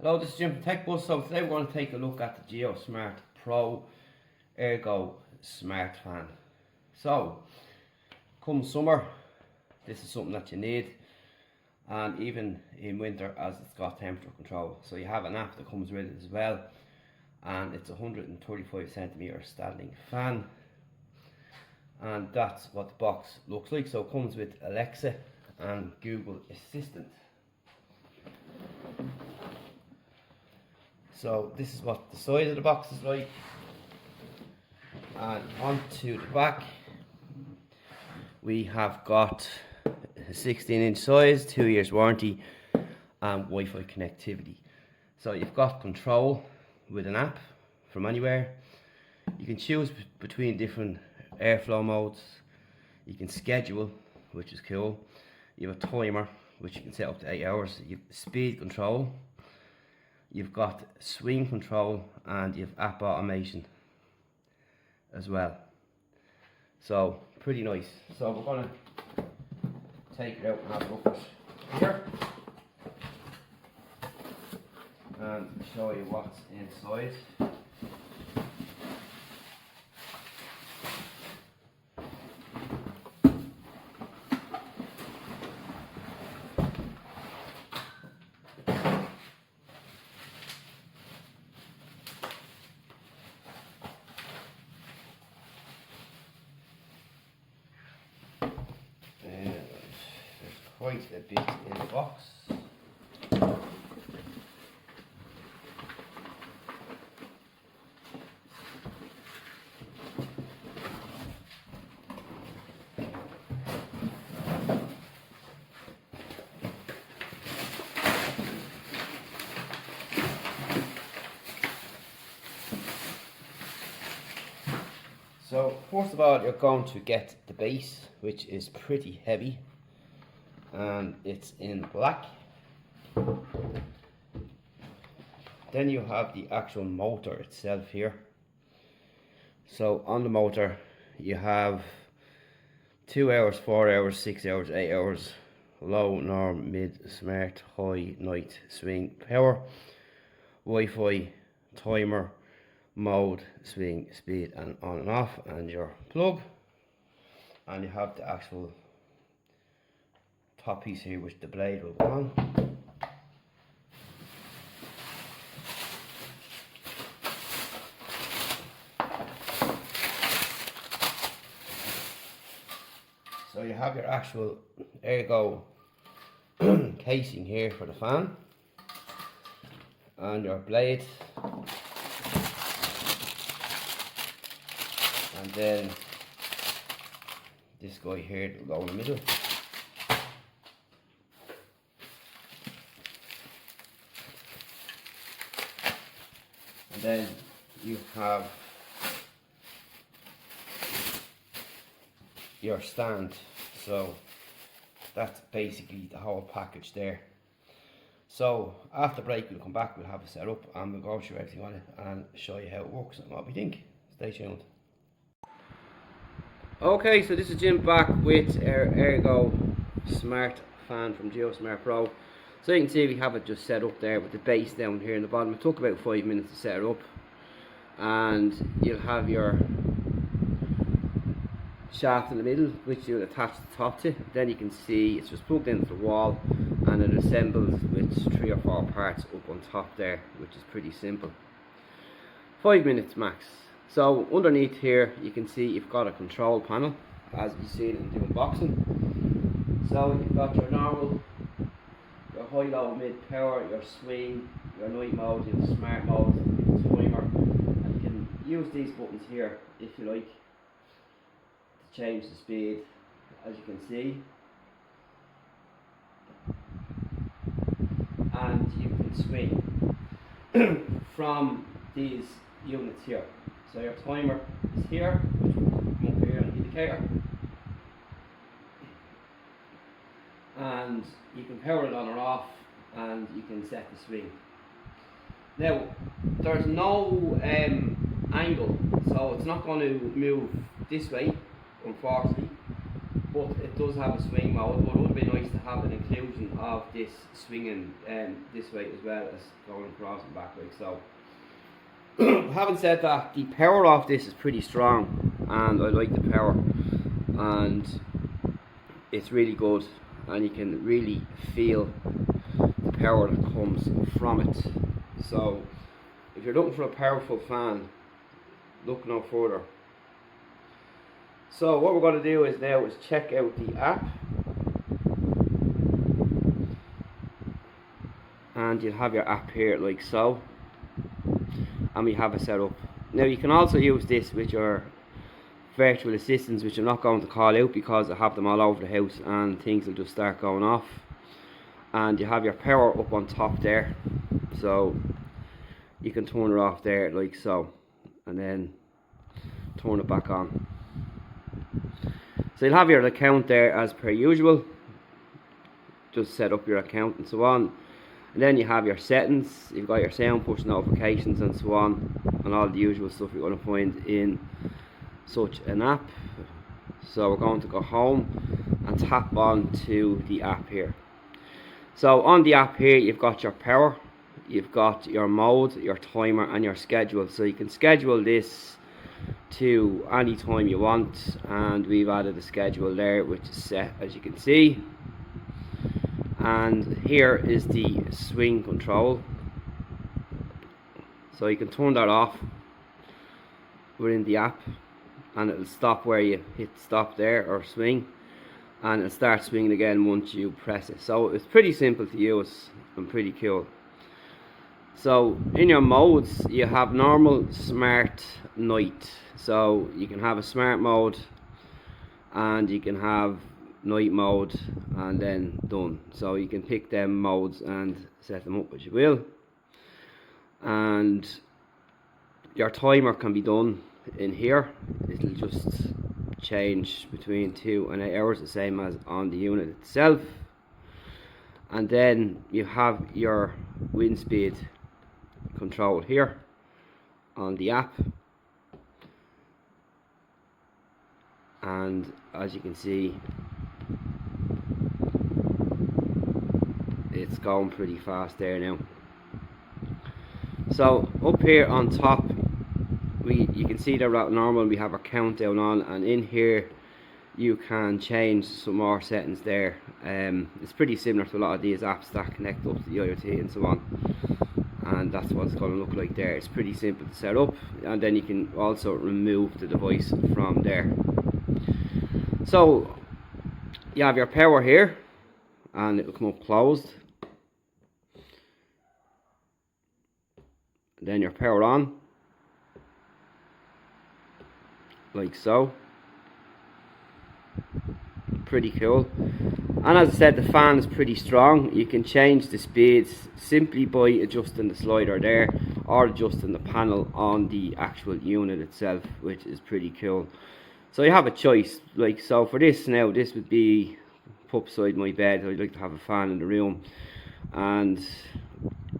Hello, this is Jim from TechBuzz. So today we're going to take a look at the GeoSmartPro Airgo Smart Fan. So, come summer, this is something that you need, and even in winter as it's got temperature control. So you have an app that comes with it as well, and it's a 135cm standing fan, and that's what the box looks like. So it comes with Alexa and Google Assistant. So this is what the side of the box is like, and onto the back we have got a 16-inch size, 2 years warranty, and Wi-Fi connectivity. So you've got control with an app from anywhere. You can choose between different airflow modes. You can schedule, which is cool. You have a timer which you can set up to 8 hours. You have speed control. You've got swing control, and you have app automation as well. So pretty nice. So we're going to take it out and have a look at here and show you what's inside. Quite a bit in the box. So first of all, you're going to get the base, which is pretty heavy, and it's in black. Then you have the actual motor itself here. So on the motor you have 2 hours, 4 hours, 6 hours, 8 hours, low, norm, mid, smart, high, night, swing, power, Wi-Fi, timer, mode, swing, speed, and on and off, and your plug. And you have the actual top piece here, which the blade will go on. So you have your actual Airgo casing here for the fan, and your blade, and then this guy here will go in the middle. And then you have your stand. So that's basically the whole package there. So after break we'll come back, we'll have it set up, and we'll go through everything on it and show you how it works and what we think. Stay tuned. Okay, so this is Jim back with our Airgo Smart Fan from GeoSmartPro. So you can see we have it just set up there with the base down here in the bottom. It took about 5 minutes to set it up, and you'll have your shaft in the middle, which you'll attach the top to. Then you can see it's just plugged into the wall, and it assembles with 3 or 4 parts up on top there, which is pretty simple. 5 minutes max. So underneath here you can see you've got a control panel, as you see in the unboxing. So you've got your normal, your high, low, mid, power, your swing, your night mode, your smart mode, your timer, and you can use these buttons here if you like to change the speed, as you can see, and you can swing from these units here. So your timer is here, which will come up here on the indicator, and you can power it on or off, and you can set the swing. Now there's no angle, so it's not going to move this way, unfortunately, but it does have a swing mode, but it would be nice to have an inclusion of this swinging this way as well as going across and back like so. Having said that, the power of this is pretty strong, and I like the power, and it's really good, and you can really feel the power that comes from it. So if you're looking for a powerful fan, look no further. So what we're going to do is check out the app, and you'll have your app here like so, and we have it set up. Now you can also use this with your virtual assistants, which I'm not going to call out because I have them all over the house and things will just start going off. And you have your power up on top there, so you can turn it off there like so, and then turn it back on. So you'll have your account there as per usual, just set up your account and so on, and then you have your settings. You've got your sound, push notifications and so on, and all the usual stuff you're going to find in such an app. So we're going to go home and tap on to the app here. So on the app here, you've got your power, you've got your mode, your timer and your schedule. So you can schedule this to any time you want, and we've added a schedule there which is set, as you can see. And here is the swing control, so you can turn that off within the app, and it'll stop where you hit stop there or swing, and it'll start swinging again once you press it. So it's pretty simple to use and pretty cool. So in your modes, you have normal, smart, night. So you can have a smart mode, and you can have night mode, and then done. So you can pick them modes and set them up as you will. And your timer can be done in here. It'll just change between 2 and 8 hours, the same as on the unit itself. And then you have your wind speed control here on the app, and as you can see, it's going pretty fast there now. So up here on top, you can see that at normal we have our countdown on, and in here you can change some more settings there. It's pretty similar to a lot of these apps that connect up to the IoT and so on, and that's what it's going to look like there. It's pretty simple to set up, and then you can also remove the device from there. So you have your power here, and it will come up closed. Then your power on, like so. Pretty cool. And as I said, the fan is pretty strong. You can change the speeds simply by adjusting the slider there, or adjusting the panel on the actual unit itself, which is pretty cool. So you have a choice, like so. For this now, this would be up beside my bed. I'd like to have a fan in the room, and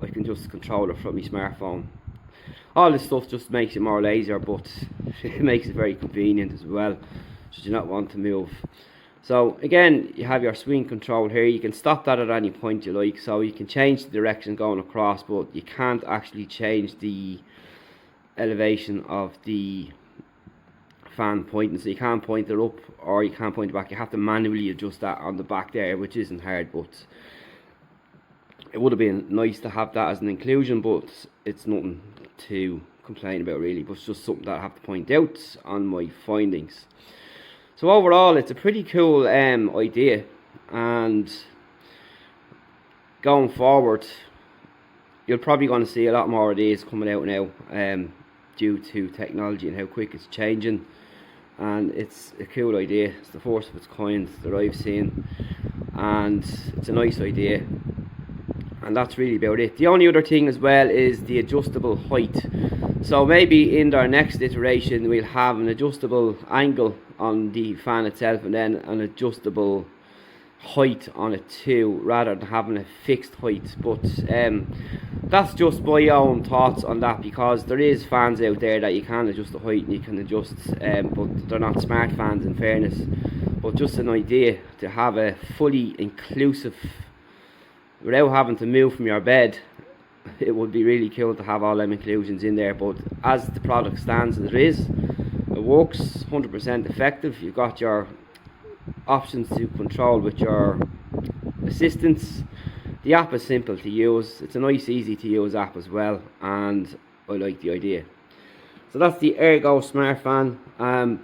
I can just control it from my smartphone. All this stuff just makes it more lazier, but it makes it very convenient as well, should you not want to move. So again, you have your swing control here. You can stop that at any point you like, so you can change the direction going across, but you can't actually change the elevation of the fan pointing. So you can't point it up or you can't point it back. You have to manually adjust that on the back there, which isn't hard, but it would have been nice to have that as an inclusion, but it's nothing to complain about really, but it's just something that I have to point out on my findings. So overall, it's a pretty cool idea, and going forward, you're probably going to see a lot more of these coming out now, due to technology and how quick it's changing. And it's a cool idea. It's the first of its kind that I've seen, and it's a nice idea. And that's really about it. The only other thing as well is the adjustable height. So maybe in our next iteration we'll have an adjustable angle on the fan itself, and then an adjustable height on it too, rather than having a fixed height. But that's just my own thoughts on that, because there is fans out there that you can adjust the height and you can adjust, but they're not smart fans in fairness. but just an idea to have a fully inclusive, without having to move from your bed. It would be really cool to have all them inclusions in there, but as the product stands as it is, it works 100% effective. You've got your options to control with your assistants. The app is simple to use. It's a nice, easy to use app as well, and I like the idea. So that's the Airgo Smart Fan.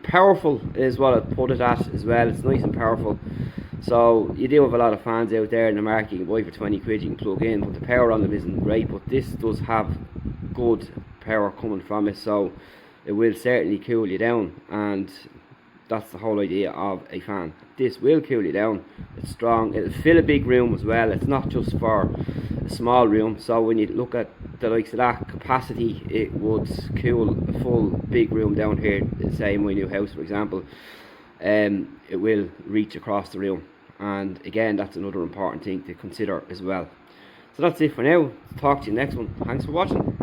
Powerful is what I'd put it at as well. It's nice and powerful. So you do have a lot of fans out there in the market you can buy for 20 quid, you can plug in, but the power on them isn't great, but this does have good power coming from it, so it will certainly cool you down, and that's the whole idea of a fan. This will cool you down. It's strong. It'll fill a big room as well. It's not just for a small room, so when you look at the likes of that capacity, it would cool a full big room down here, say in my new house for example. It will reach across the room, and again, that's another important thing to consider as well. So that's it for now. Talk to you next one. Thanks for watching.